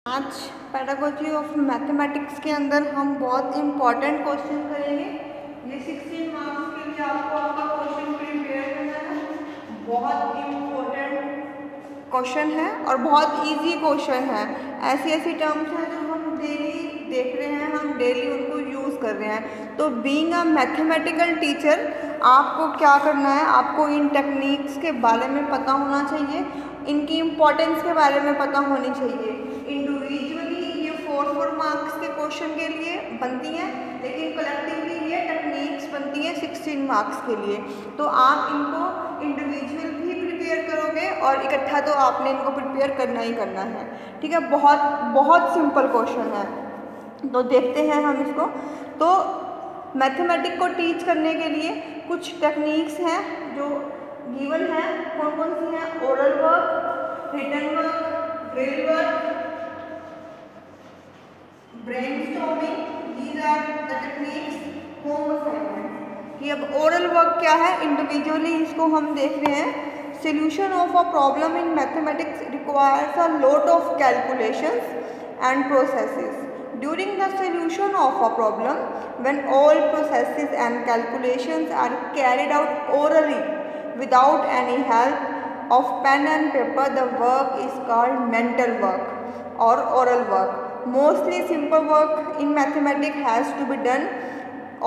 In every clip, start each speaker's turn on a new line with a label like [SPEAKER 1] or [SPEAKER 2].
[SPEAKER 1] आज pedagogy of mathematics के अंदर हम बहुत इम्पॉर्टेंट क्वेश्चन करेंगे। ये 16 मार्क्स के लिए आपको आपका क्वेश्चन प्रिपेयर करना है। बहुत इम्पोर्टेंट क्वेश्चन है और बहुत इजी क्वेश्चन है। ऐसी ऐसी टर्म्स हैं जो हम डेली देख रहे हैं, हम डेली उनको यूज़ कर रहे हैं। तो बीइंग अ मैथमेटिकल टीचर आपको क्या करना है, आपको इन टेक्निक्स के बारे में पता होना चाहिए, इनकी इम्पोर्टेंस के बारे में पता होनी चाहिए। इंडिविजुअली ये 4 मार्क्स के क्वेश्चन के लिए बनती हैं, लेकिन कलेक्टिवली ये टेक्निक्स बनती हैं 16 मार्क्स के लिए। तो आप इनको इंडिविजुअल भी प्रिपेयर करोगे और इकट्ठा तो आपने इनको प्रिपेयर करना ही करना है। ठीक है, बहुत बहुत सिंपल क्वेश्चन है। तो देखते हैं हम इसको। तो मैथमेटिक्स को टीच करने के लिए कुछ टेक्निक्स हैं जो गिवन है। कौन कौन सी हैं? Oral work, written work, drill work, brainstorming, these are the techniques. Home assignment कि अब ओरल वर्क क्या है, इंडिविजुअली इसको हम देख रहे हैं। Solution of a problem in mathematics requires a lot of calculations and processes. During the solution of a problem, when all processes and calculations are carried out orally without any help of pen and paper, the work is called mental work or oral work. Mostly simple work in mathematics has to be done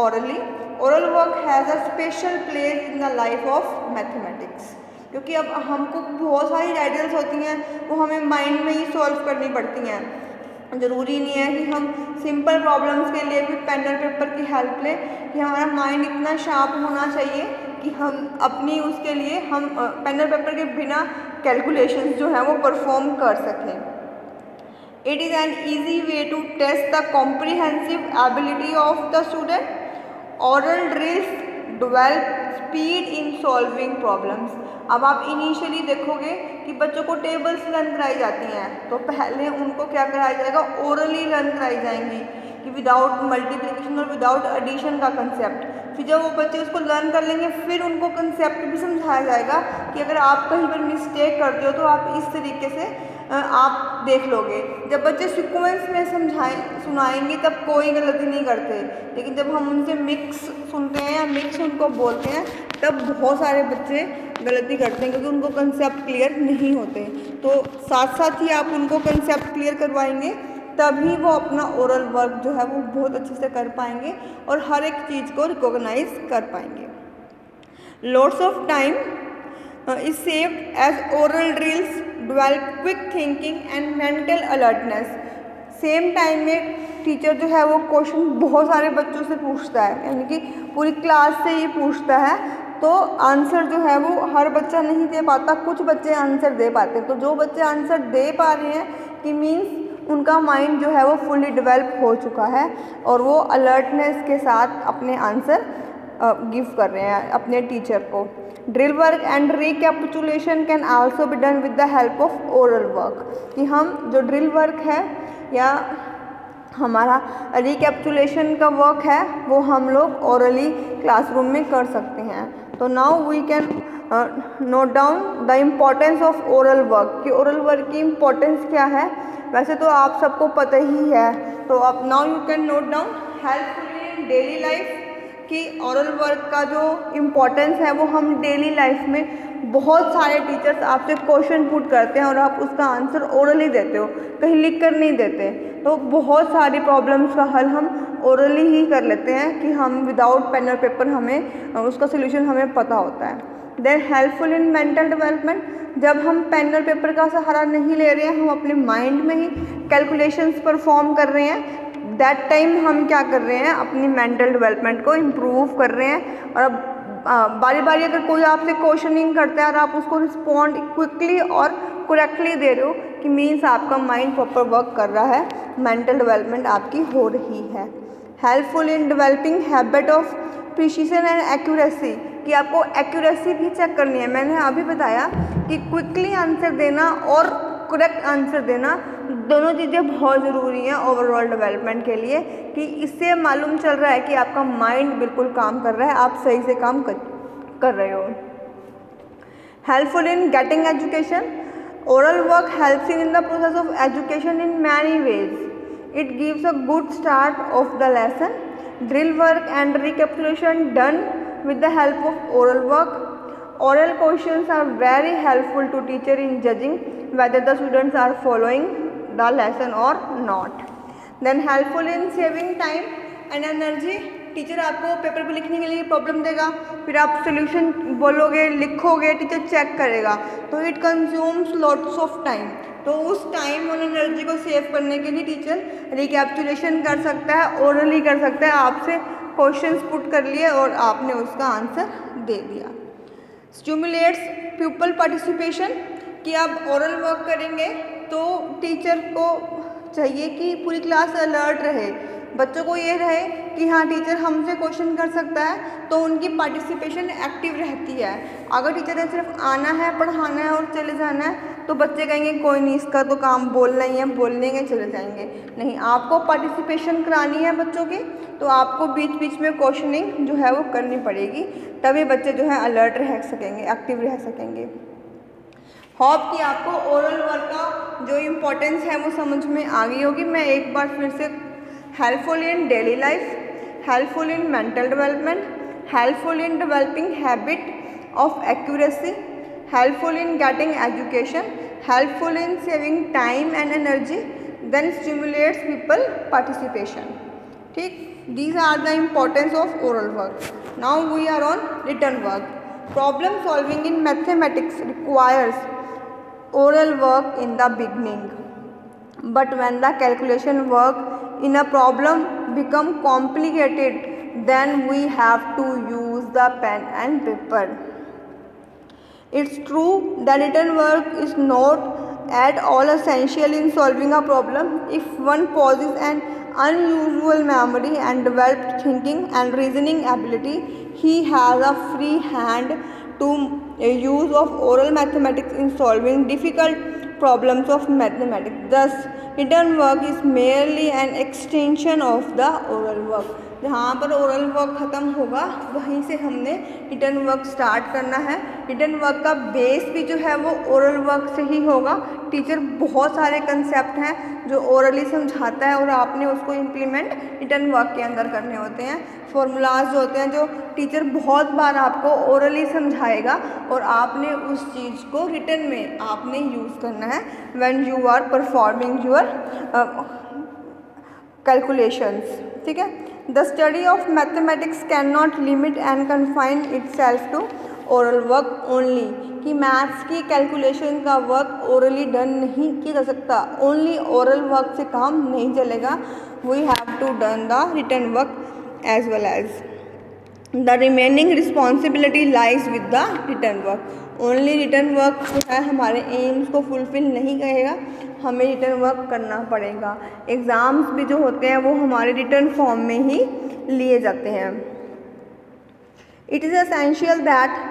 [SPEAKER 1] orally. Oral work has a special place in the life of mathematics. क्योंकि अब हमको बहुत सारी ideals होती हैं, वो हमें mind में ही सॉल्व करनी पड़ती हैं। ज़रूरी नहीं है कि हम सिंपल प्रॉब्लम्स के लिए भी पेन और पेपर की हेल्प लें, कि हमारा माइंड इतना शार्प होना चाहिए कि हम अपनी उसके लिए हम पेन और पेपर के बिना कैलकुलेशंस जो हैं वो परफॉर्म कर सकें। It is an easy way to test the comprehensive ability of the student. Oral drills develop speed in solving problems. अब आप इनिशियली देखोगे कि बच्चों को टेबल्स लर्न कराई जाती हैं, तो पहले उनको क्या कराया जाएगा? ओरली लर्न कराई जाएंगी कि विदाउट मल्टीप्लिकेशन और विदाउट एडिशन का कंसेप्ट। फिर जब वो बच्चे उसको लर्न कर लेंगे, फिर उनको कंसेप्ट भी समझाया जाएगा कि अगर आप कहीं पर मिस्टेक करते हो तो आप इस तरीके से आप देख लोगे। जब बच्चे सीक्वेंस में सुनाएंगे तब कोई गलती नहीं करते, लेकिन जब हम उनसे मिक्स सुनते हैं या मिक्स उनको बोलते हैं तब बहुत सारे बच्चे गलती करते हैं, क्योंकि उनको कंसेप्ट क्लियर नहीं होते। तो साथ साथ ही आप उनको कंसेप्ट क्लियर करवाएंगे, तभी वो अपना ओरल वर्क जो है वो बहुत अच्छे से कर पाएंगे और हर एक चीज़ को रिकॉग्नाइज कर पाएंगे। Lots of time is saved as oral drills develop quick thinking and mental alertness। Same time में टीचर जो है वो क्वेश्चन बहुत सारे बच्चों से पूछता है, यानी कि पूरी क्लास से ही पूछता है, तो आंसर जो है वो हर बच्चा नहीं दे पाता, कुछ बच्चे आंसर दे पाते हैं। तो जो बच्चे आंसर दे पा रहे हैं कि मीन्स उनका माइंड जो है वो फुली डेवलप हो चुका है और वो अलर्टनेस के साथ अपने आंसर गिव कर रहे हैं अपने टीचर को। Drill work and recapitulation can also be done with the help of oral work. कि हम जो ड्रिल वर्क है या हमारा रिकैपिचुलेशन का वर्क है वो हम लोग ओरली क्लासरूम में कर सकते हैं। तो now we can note down the importance of oral work, कि ओरल वर्क की इम्पोर्टेंस क्या है। वैसे तो आप सबको पता ही है, तो अब now you can note down helpful in daily life, कि ओरल वर्क का जो इम्पोर्टेंस है वो हम डेली लाइफ में बहुत सारे टीचर्स आपसे क्वेश्चन पुट करते हैं और आप उसका आंसर ओरली देते हो, कहीं लिख कर नहीं देते। तो बहुत सारी प्रॉब्लम्स का हल हम ओरली ही कर लेते हैं कि हम विदाउट पेन और पेपर हमें उसका सोल्यूशन हमें पता होता है। Then helpful in mental development, जब हम पेन और पेपर का सहारा नहीं ले रहे हैं, हम अपने माइंड में ही कैलकुलेशंस परफॉर्म कर रहे हैं, दैट टाइम हम क्या कर रहे हैं? अपनी मेंटल डेवलपमेंट को इम्प्रूव कर रहे हैं। और अब बारी बारी अगर कोई आपसे क्वेश्चनिंग करता है और आप उसको रिस्पॉन्ड क्विकली और करेक्टली दे रहे हो, कि मीन्स आपका माइंड प्रॉपर वर्क कर रहा है, मेंटल डेवलपमेंट आपकी हो रही है। Helpful in developing habit of precision and accuracy, कि आपको एक्यूरेसी भी चेक करनी है। मैंने अभी बताया कि क्विकली आंसर देना और करेक्ट आंसर देना दोनों चीज़ें बहुत ज़रूरी हैं ओवरऑल डेवलपमेंट के लिए, कि इससे मालूम चल रहा है कि आपका माइंड बिल्कुल काम कर रहा है, आप सही से काम कर रहे हो। Helpful in getting education, Oral work helps in the process of education in many ways. It gives a good start of the lesson. Drill work and recapitulation done with the help of oral work. Oral questions are very helpful to teacher in judging whether the students are following the lesson or not. Then helpful in saving time and energy. Teacher आपको paper पे लिखने के लिए problem देगा, फिर आप solution बोलोगे, लिखोगे, टीचर चेक करेगा, तो it consumes lots of time. तो उस टाइम और एनर्जी को सेव करने के लिए टीचर रिकैप्चुलेशन कर सकता है, ओरली कर सकता है. आपसे क्वेश्चंस पुट कर लिए और आपने उसका आंसर दे दिया. स्टिमुलेट्स पीपल पार्टिसिपेशन, कि आप ओरल वर्क करेंगे तो टीचर को चाहिए कि पूरी क्लास अलर्ट रहे, बच्चों को ये रहे कि हाँ टीचर हमसे क्वेश्चन कर सकता है, तो उनकी पार्टिसिपेशन एक्टिव रहती है. अगर टीचर ने सिर्फ आना है, पढ़ाना है और चले जाना है, तो बच्चे कहेंगे कोई नहीं, इसका तो काम बोलना ही है, बोल लेंगे चले जाएंगे. नहीं, आपको पार्टिसिपेशन करानी है बच्चों की, तो आपको बीच बीच में क्वेश्चनिंग जो है वो करनी पड़ेगी, तभी बच्चे जो है अलर्ट रह सकेंगे, एक्टिव रह सकेंगे. होप कि आपको ओरल वर्क का जो इम्पोर्टेंस है वो समझ में आ गई होगी. मैं एक बार फिर से helpful in daily life, helpful in mental development, helpful in developing habit of accuracy, helpful in getting education, helpful in saving time and energy, then stimulates people participation. ठीक, these are the importance of oral work. Now we are on written work. Problem solving in mathematics requires oral work in the beginning, but when the calculation work in a problem become complicated, then we have to use the pen and paper. It's true that written work is not at all essential in solving a problem. If one possesses an unusual memory and developed thinking and reasoning ability, he has a free hand to use of oral mathematics in solving difficult problems of mathematics. Thus, written work is merely an extension of the oral work. जहाँ पर oral work ख़त्म होगा वहीं से हमने written work start करना है. Written work का बेस भी जो है वो ओरल वर्क से ही होगा. टीचर बहुत सारे कंसेप्ट हैं जो ओरली समझाता है और आपने उसको इम्प्लीमेंट रिटर्न वर्क के अंदर करने होते हैं. फॉर्मूलाज जो होते हैं जो टीचर बहुत बार आपको ओरली समझाएगा और आपने उस चीज़ को रिटर्न में आपने यूज़ करना है when you are performing your calculations. ठीक है. The study of mathematics can not limit and confine itself to oral work only, कि मैथ्स की कैलकुलेशन का वर्क ओरली डन नहीं किया जा सकता. ओनली ओरल वर्क से काम नहीं चलेगा. We have to done the written work as well as the remaining responsibility lies with the written work. Only written work जो है हमारे एम्स को फुलफिल नहीं करेगा, हमें रिटन वर्क करना पड़ेगा. एग्ज़ाम्स भी जो होते हैं वो हमारे रिटन फॉर्म में ही लिए जाते हैं. It is essential that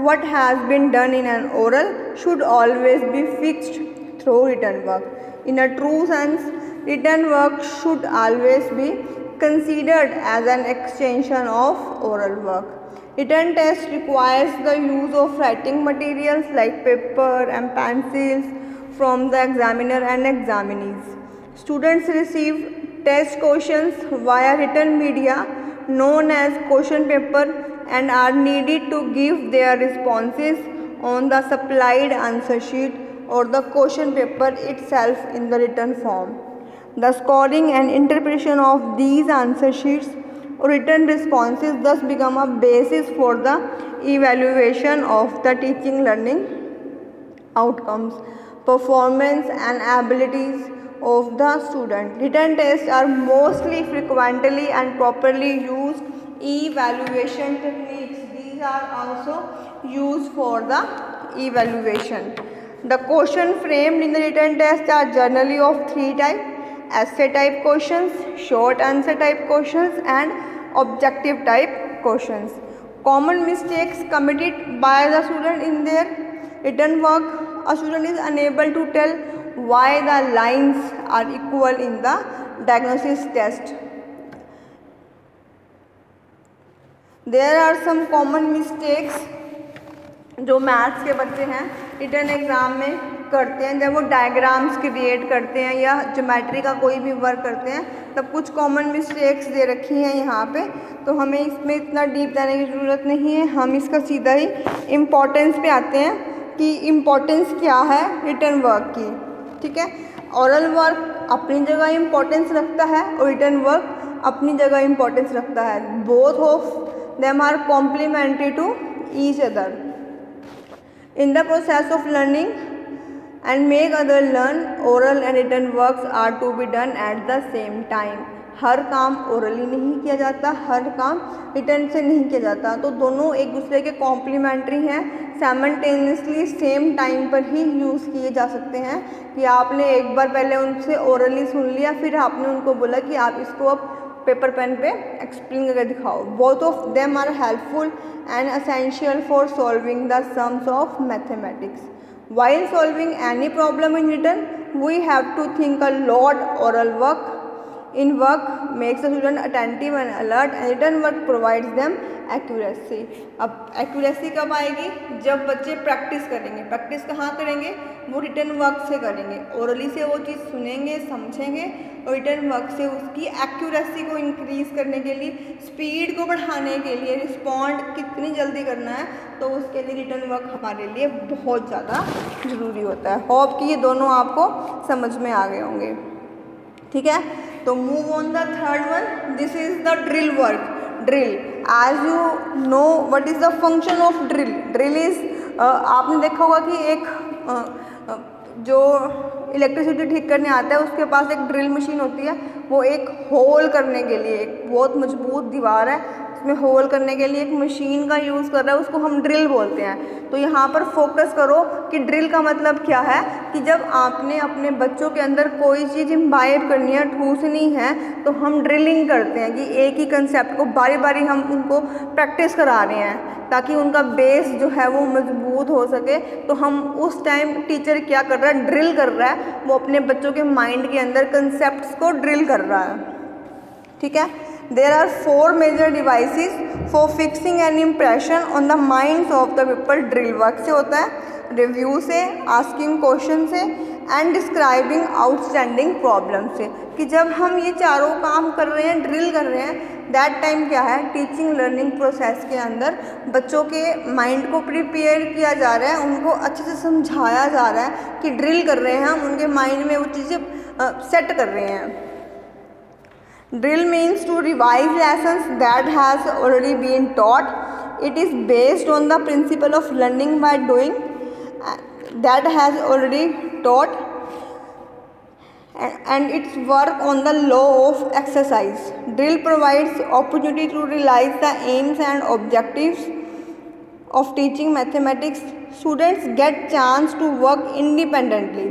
[SPEAKER 1] what has been done in an oral should always be fixed through written work. In a true sense, written work should always be considered as an extension of oral work. Written test requires the use of writing materials like paper and pencils from the examiner and examinees. Students receive test questions via written media known as question paper and are needed to give their responses on the supplied answer sheet or the question paper itself in the written form. The scoring and interpretation of these answer sheets or written responses thus become a basis for the evaluation of the teaching learning outcomes, performance and abilities of the student. Written tests are mostly frequently and properly used evaluation techniques. These are also used for the evaluation. The question framed in the written test are generally of three types: essay type questions, short answer type questions and objective type questions. Common mistakes committed by the student in their written work: a student is unable to tell why the lines are equal in the diagnosis test. There are some common mistakes जो maths के बच्चे हैं written exam में करते हैं, जब वो diagrams create करते हैं या ज्योमेट्री का कोई भी वर्क करते हैं, तब कुछ कॉमन मिस्टेक्स दे रखी हैं यहाँ पे, तो हमें इसमें इतना डीप जाने की ज़रूरत नहीं है। हम इसका सीधा ही इम्पोर्टेंस पे आते हैं कि इम्पोर्टेंस क्या है रिटन वर्क की। ठीक है, ओरल वर्क अपनी जगह इम्पोर्टेंस रखता है और रिटन वर्क अपनी जगह इम्पोर्टेंस रखता है। Both of them are complementary to each other in the process of learning and make other learn. Oral and written works are to be done at the same time. हर काम orally नहीं किया जाता, हर काम written से नहीं किया जाता, तो दोनों एक दूसरे के कॉम्प्लीमेंट्री हैं, साइमल्टेनियसली सेम टाइम पर ही यूज़ किए जा सकते हैं। कि आपने एक बार पहले उनसे ओरली सुन लिया, फिर आपने उनको बोला कि आप इसको अब पेपर पेन पे एक्सप्लेन करके दिखाओ। Both of them are helpful and essential for solving the sums of mathematics. While solving any problem in written, we have to think a lot. Oral work in work makes the student attentive and alert, and written work provides them accuracy. अब accuracy कब आएगी? जब बच्चे practice करेंगे। Practice कहाँ करेंगे? वो written work से करेंगे। ओरली से वो चीज़ सुनेंगे, समझेंगे, और रिटन वर्क से उसकी एक्यूरेसी को इंक्रीज़ करने के लिए, स्पीड को बढ़ाने के लिए, रिस्पॉन्ड कितनी जल्दी करना है, तो उसके लिए रिटन वर्क हमारे लिए बहुत ज़्यादा ज़रूरी होता है। होप कि ये दोनों आपको समझ में आ गए होंगे। ठीक है, तो move on the third one. This is the drill work. Drill, as you know what is the function of drill. Drill is, आपने देखा होगा कि एक जो इलेक्ट्रिसिटी ठीक करने आता है उसके पास एक ड्रिल मशीन होती है, वो एक होल करने के लिए, एक बहुत मजबूत दीवार है उसमें होल करने के लिए एक मशीन का यूज़ कर रहा है, उसको हम ड्रिल बोलते हैं। तो यहाँ पर फोकस करो कि ड्रिल का मतलब क्या है, कि जब आपने अपने बच्चों के अंदर कोई चीज़ इम्बाइब करनी है, ठूसनी है, तो हम ड्रिलिंग करते हैं कि एक ही कंसेप्ट को बारी बारी हम उनको प्रैक्टिस करा रहे हैं ताकि उनका बेस जो है वो मजबूत हो सके। तो हम उस टाइम टीचर क्या कर रहा है, ड्रिल कर रहा है, वो अपने बच्चों के माइंड के अंदर कंसेप्ट्स को ड्रिल कर रहा है। ठीक है, there are 4 major devices for fixing an impression on the minds of the people. Drill work से होता है, रिव्यू से, आस्किंग क्वेश्चन से, एंड डिस्क्राइबिंग आउटस्टैंडिंग प्रॉब्लम से। कि जब हम ये चारों काम कर रहे हैं, ड्रिल कर रहे हैं, दैट टाइम क्या है, टीचिंग लर्निंग प्रोसेस के अंदर बच्चों के माइंड को प्रिपेयर किया जा रहा है, उनको अच्छे से समझाया जा रहा है कि ड्रिल कर रहे हैं हम, उनके माइंड में वो चीज़ें सेट कर रहे हैं। Drill means to revise lessons that has already been taught. It is based on the principle of learning by doing that has already taught, and its work on the law of exercise. Drill provides opportunity to realize the aims and objectives of teaching mathematics. Students get chance to work independently.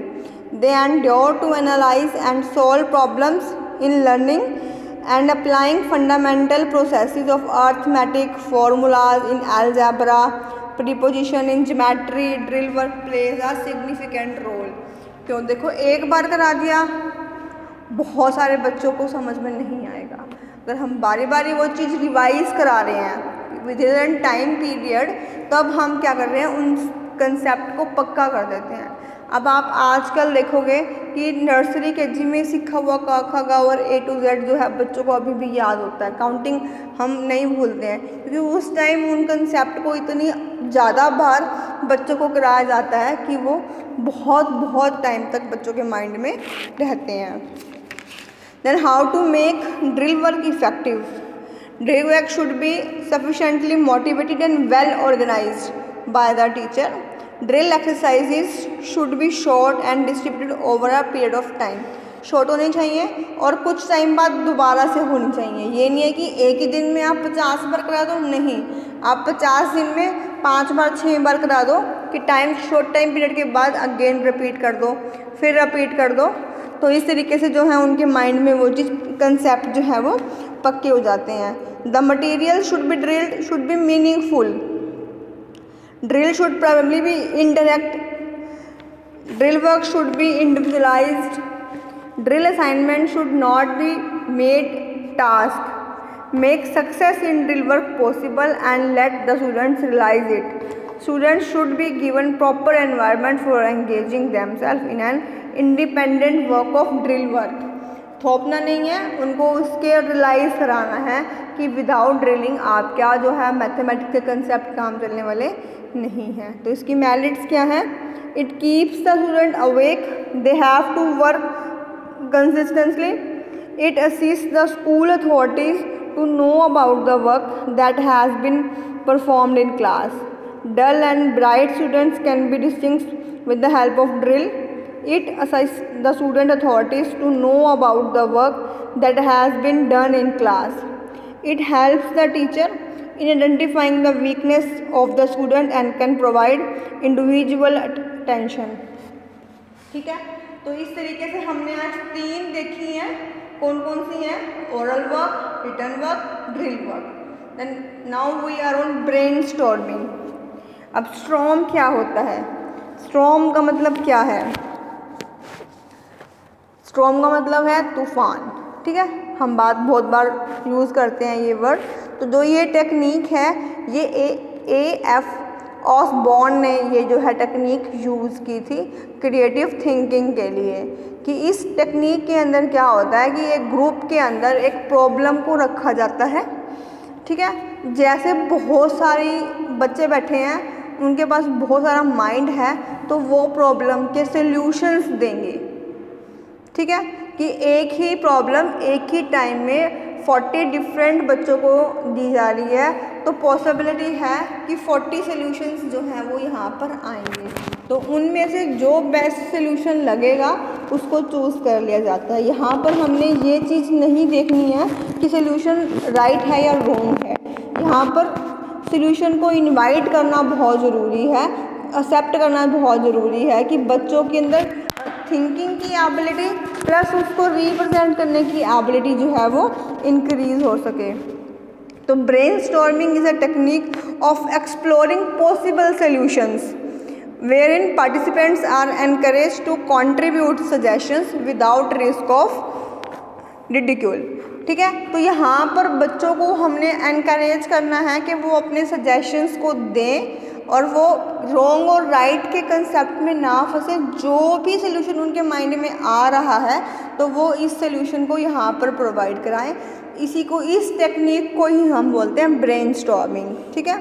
[SPEAKER 1] They endure to analyze and solve problems in learning and applying fundamental processes of arithmetic, formulas in algebra, preposition in geometry. Drill work plays a significant role. क्यों, देखो एक बार करा दिया बहुत सारे बच्चों को समझ में नहीं आएगा। अगर हम बारी बारी वो चीज़ रिवाइज करा रहे हैं विद इन टाइम पीरियड, तब हम क्या कर रहे हैं, उन कंसेप्ट को पक्का कर देते हैं। अब आप आजकल देखोगे कि नर्सरी केजी में सीखा हुआ क ख ग और A to Z जो है बच्चों को अभी भी याद होता है। काउंटिंग हम नहीं भूलते हैं, क्योंकि उस टाइम उन कंसेप्ट को इतनी ज़्यादा बार बच्चों को कराया जाता है कि वो बहुत बहुत टाइम तक बच्चों के माइंड में रहते हैं। Then how to make drill work effective. Drill work should be sufficiently motivated and well organised by the teacher. Drill exercises should be short and distributed over a period of time. Short होनी चाहिए और कुछ time बाद दोबारा से होनी चाहिए। ये नहीं है कि एक ही दिन में आप 50 बार करा दो, नहीं, आप 50 दिन में 5 बार 6 बार करा दो कि टाइम शॉर्ट टाइम पीरियड के बाद अगेन रिपीट कर दो, फिर रिपीट कर दो। तो इस तरीके से जो है उनके माइंड में वो चीज़ कंसेप्ट जो है वो पक्के हो जाते हैं। The material should be drilled should be meaningful. Drill should probably be indirect. Drill work should be individualized. Drill assignment should not be made task. Make success in drill work possible and let the students realize it. Students should be given proper environment for engaging themselves in an independent work of drill work. थोपना नहीं है, उनको उसके realise कराना है कि without drilling आप क्या जो है मैथमेटिक्स के कंसेप्ट काम चलने वाले नहीं हैं। तो इसकी मेरिट्स क्या है? It keeps the student awake, they have to work consistently, it assist the school authorities to know about the work that has been performed in class. Dull and bright students can be distinguished with the help of drill. It assists the student authorities to know about the work that has been done in class. It helps the teacher in identifying the weakness of the student and can provide individual attention. ठीक है, तो इस तरीके से हमने आज 3 देखी हैं। कौन कौन सी हैं? Oral work, written work, drill work. Then now we are on brainstorming. अब स्टॉर्म क्या होता है? स्टॉर्म का मतलब क्या है? स्टॉर्म का मतलब है तूफान। ठीक है, हम बहुत बार यूज़ करते हैं ये वर्ड। तो जो ये टेक्निक है, ये A.F. ऑसबॉर्न ने ये जो है टेक्निक यूज़ की थी क्रिएटिव थिंकिंग के लिए, कि इस टेक्निक के अंदर क्या होता है कि एक ग्रुप के अंदर एक प्रॉब्लम को रखा जाता है। ठीक है, जैसे बहुत सारी बच्चे बैठे हैं, उनके पास बहुत सारा माइंड है, तो वो प्रॉब्लम के सॉल्यूशंस देंगे। ठीक है, कि एक ही प्रॉब्लम एक ही टाइम में 40 डिफरेंट बच्चों को दी जा रही है, तो पॉसिबिलिटी है कि 40 सॉल्यूशंस जो हैं वो यहाँ पर आएंगे। तो उनमें से जो बेस्ट सॉल्यूशन लगेगा उसको चूज़ कर लिया जाता है। यहाँ पर हमने ये चीज़ नहीं देखनी है कि सॉल्यूशन राइट है या रॉन्ग है। यहाँ पर सॉल्यूशन को इनवाइट करना बहुत ज़रूरी है, एक्सेप्ट करना बहुत ज़रूरी है कि बच्चों के अंदर थिंकिंग की एबिलिटी प्लस उसको रिप्रेजेंट करने की एबिलिटी जो है वो इंक्रीज हो सके। तो brainstorming is a technique of exploring possible solutions wherein participants are encouraged to contribute suggestions without risk of ridicule. ठीक है, तो यहाँ पर बच्चों को हमने एनकरेज करना है कि वो अपने सजेशंस को दें और वो रॉन्ग और राइट के कंसेप्ट में ना फंसे। जो भी सॉल्यूशन उनके माइंड में आ रहा है तो वो इस सॉल्यूशन को यहाँ पर प्रोवाइड कराएं। इस टेक्निक को ही हम बोलते हैं ब्रेनस्टॉर्मिंग। ठीक है,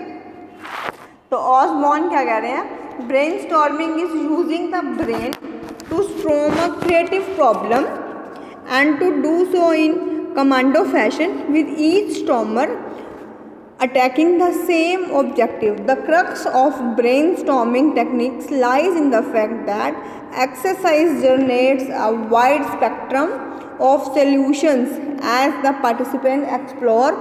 [SPEAKER 1] तो ऑसबॉर्न क्या कह रहे हैं? Brainstorming is using the brain to storm a creative problem and to do so in commando fashion, with each stormer attacking the same objective. The crux of brainstorming techniques lies in the fact that exercise generates a wide spectrum of solutions as the participants explore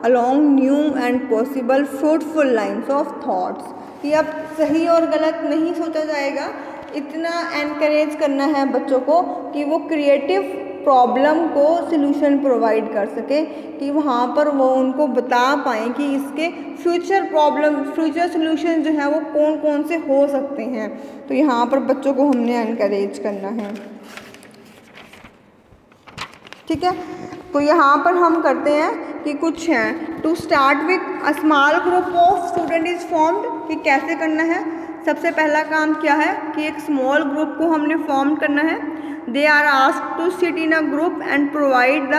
[SPEAKER 1] along new and possible fruitful lines of thoughts. कि अब सही और गलत नहीं सोचा जाएगा, इतना encourage करना है बच्चों को कि वो क्रिएटिव प्रॉब्लम को सॉल्यूशन प्रोवाइड कर सके, कि वहाँ पर वो उनको बता पाएँ कि इसके फ्यूचर सॉल्यूशन जो है वो कौन कौन से हो सकते हैं। तो यहाँ पर बच्चों को हमने एनकरेज करना है। ठीक है, तो यहाँ पर हम करते हैं कि कुछ हैं। To start with a small group of student is formed, कि कैसे करना है। सबसे पहला काम क्या है कि एक स्मॉल ग्रुप को हमने फॉर्म करना है। They are asked to sit in a group and provide the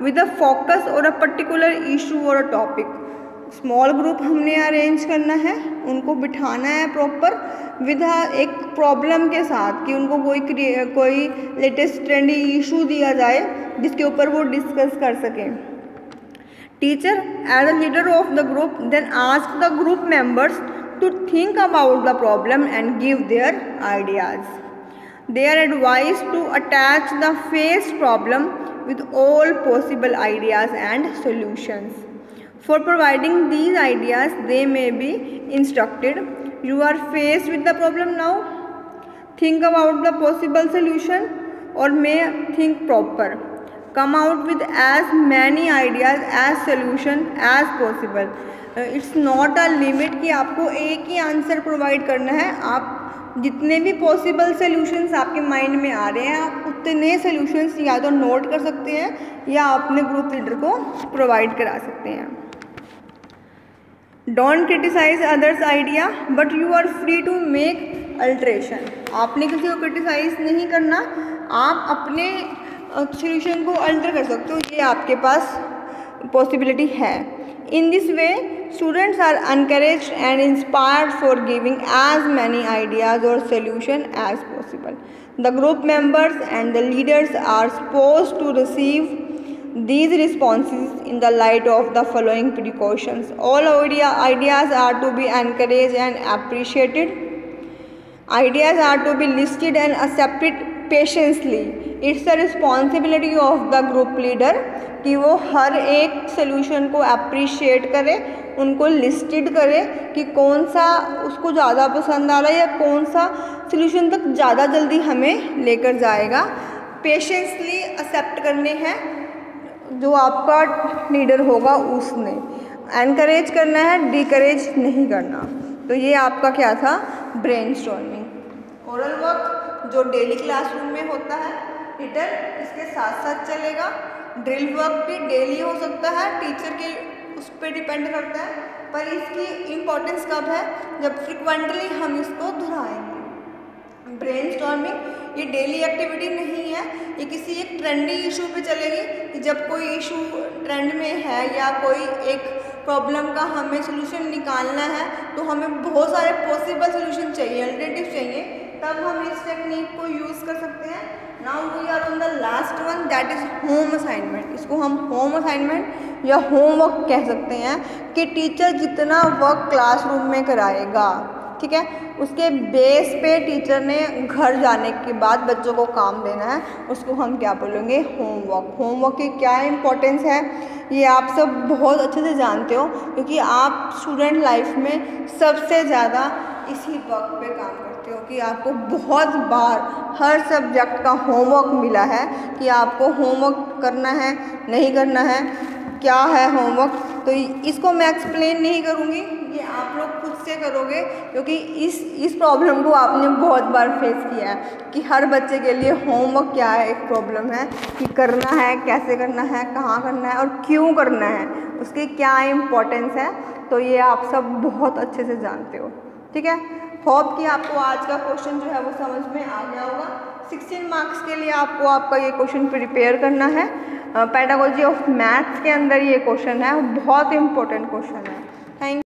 [SPEAKER 1] with a focus और अ पर्टिकुलर इशू और अ टॉपिक। स्मॉल ग्रुप हमने अरेंज करना है, उनको बिठाना है प्रॉपर विद एक प्रॉब्लम के साथ, कि उनको कोई लेटेस्ट ट्रेंडी इशू दिया जाए जिसके ऊपर वो डिस्कस कर सकें। Teacher as a leader of the group then ask the group members to think about the problem and give their ideas. They are advised to attach the faced problem with all possible ideas and solutions. For providing these ideas, they may be instructed, you are faced with the problem now, think about the possible solution or may think proper. Come out with as many ideas as solution as possible. It's not a limit कि आपको एक ही answer provide करना है। आप जितने भी possible solutions आपके mind में आ रहे हैं, आप उतने सॉल्यूशंस या तो नोट कर सकते हैं या अपने ग्रुप लीडर को प्रोवाइड करा सकते हैं। Don't criticise others idea but you are free to make alteration. आपने किसी को क्रिटिसाइज नहीं करना, आप अपने सोल्यूशन को अल्टर कर सकते हो, ये आपके पास पॉसिबिलिटी है। In this way students are encouraged and inspired for giving as many ideas और solution as possible. The group members and the leaders are supposed to receive these responses in the light of the following precautions. All ideas are to be encouraged and appreciated. Ideas are to be listed and accepted patiently. It's the responsibility of the group leader कि वो हर एक solution को appreciate करे, उनको listed करे कि कौन सा उसको ज़्यादा पसंद आ रहा है या कौन सा सोल्यूशन तक ज़्यादा जल्दी हमें लेकर जाएगा। पेशेंसली एक्सेप्ट करने हैं जो आपका लीडर होगा उसने। एनकरेज करना है, डिकरेज नहीं करना। तो ये आपका क्या था, ब्रेनस्टॉर्मिंग। ओरल वर्क जो डेली क्लासरूम में होता है, रिटन इसके साथ साथ चलेगा। ड्रिल वर्क भी डेली हो सकता है, टीचर के उस पर डिपेंड करता है, पर इसकी इम्पोर्टेंस कब है, जब फ्रिक्वेंटली हम इसको दोहराएंगे। ब्रेनस्टॉर्मिंग ये डेली एक्टिविटी नहीं है, ये किसी एक ट्रेंडी इशू पे चलेगी कि जब कोई इशू ट्रेंड में है या कोई एक प्रॉब्लम का हमें सोल्यूशन निकालना है तो हमें बहुत सारे पॉसिबल सोल्यूशन चाहिए, अल्टरनेटिव चाहिए, तब हम इस टेक्निक को यूज़ कर सकते हैं। Now we are on the last one, that is home assignment. इसको हम होम असाइनमेंट या होमवर्क कह सकते हैं कि टीचर जितना वर्क क्लासरूम में कराएगा, ठीक है, उसके बेस पे टीचर ने घर जाने के बाद बच्चों को काम देना है, उसको हम क्या बोलेंगे, होमवर्क। होमवर्क की क्या इम्पोर्टेंस है ये आप सब बहुत अच्छे से जानते हो, क्योंकि आप स्टूडेंट लाइफ में सबसे ज़्यादा इसी वर्क पे काम करते हो कि आपको बहुत बार हर सब्जेक्ट का होमवर्क मिला है कि आपको होमवर्क करना है, नहीं करना है, क्या है होमवर्क। तो इसको मैं एक्सप्लेन नहीं करूँगी, ये आप लोग खुद से करोगे, क्योंकि इस प्रॉब्लम को आपने बहुत बार फेस किया है कि हर बच्चे के लिए होमवर्क क्या है, एक प्रॉब्लम है कि करना है, कैसे करना है, कहाँ करना है और क्यों करना है, उसकी क्या इम्पोर्टेंस है। तो ये आप सब बहुत अच्छे से जानते हो, ठीक है। होप कि आपको आज का क्वेश्चन जो है वो समझ में आ गया होगा। 16 मार्क्स के लिए आपको आपका ये क्वेश्चन प्रिपेयर करना है। पेडागोजी ऑफ मैथ्स के अंदर ये क्वेश्चन है, बहुत इंपॉर्टेंट क्वेश्चन है। थैंक